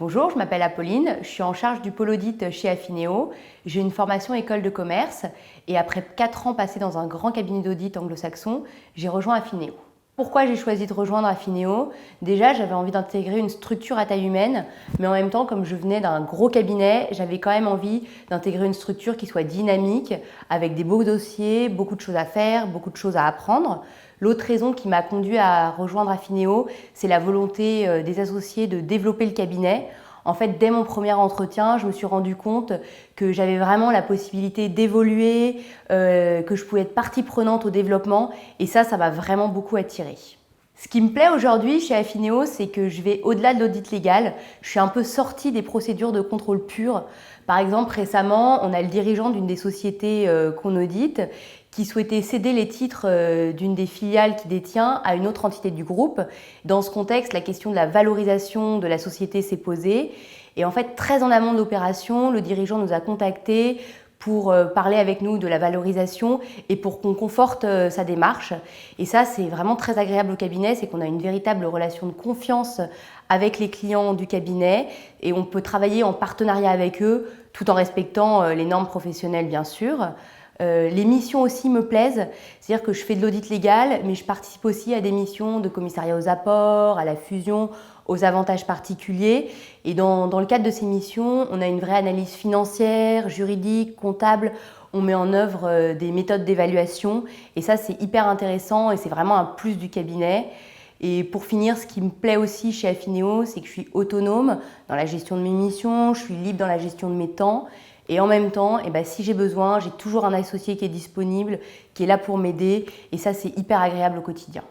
Bonjour, je m'appelle Apolline, je suis en charge du pôle audit chez Affineo. J'ai une formation école de commerce et après 4 ans passés dans un grand cabinet d'audit anglo-saxon, j'ai rejoint Affineo. Pourquoi j'ai choisi de rejoindre Affineo? Déjà, j'avais envie d'intégrer une structure à taille humaine, mais en même temps, comme je venais d'un gros cabinet, j'avais quand même envie d'intégrer une structure qui soit dynamique, avec des beaux dossiers, beaucoup de choses à faire, beaucoup de choses à apprendre. L'autre raison qui m'a conduit à rejoindre Affineo, c'est la volonté des associés de développer le cabinet. En fait, dès mon premier entretien, je me suis rendu compte que j'avais vraiment la possibilité d'évoluer, que je pouvais être partie prenante au développement et ça m'a vraiment beaucoup attirée. Ce qui me plaît aujourd'hui chez Affineo, c'est que je vais au-delà de l'audit légal. Je suis un peu sortie des procédures de contrôle pur. Par exemple, récemment, on a le dirigeant d'une des sociétés qu'on audite qui souhaitait céder les titres d'une des filiales qu'il détient à une autre entité du groupe. Dans ce contexte, la question de la valorisation de la société s'est posée. Et en fait, très en amont de l'opération, le dirigeant nous a contactés pour parler avec nous de la valorisation et pour qu'on conforte sa démarche. Et ça, c'est vraiment très agréable au cabinet, c'est qu'on a une véritable relation de confiance avec les clients du cabinet et on peut travailler en partenariat avec eux tout en respectant les normes professionnelles, bien sûr. Les missions aussi me plaisent, c'est-à-dire que je fais de l'audit légal, mais je participe aussi à des missions de commissariat aux apports, à la fusion, aux avantages particuliers. Et dans le cadre de ces missions, on a une vraie analyse financière, juridique, comptable. On met en œuvre des méthodes d'évaluation et ça, c'est hyper intéressant et c'est vraiment un plus du cabinet. Et pour finir, ce qui me plaît aussi chez Affineo, c'est que je suis autonome dans la gestion de mes missions, je suis libre dans la gestion de mes temps. Et en même temps, si j'ai besoin, j'ai toujours un associé qui est disponible, qui est là pour m'aider. Et ça, c'est hyper agréable au quotidien.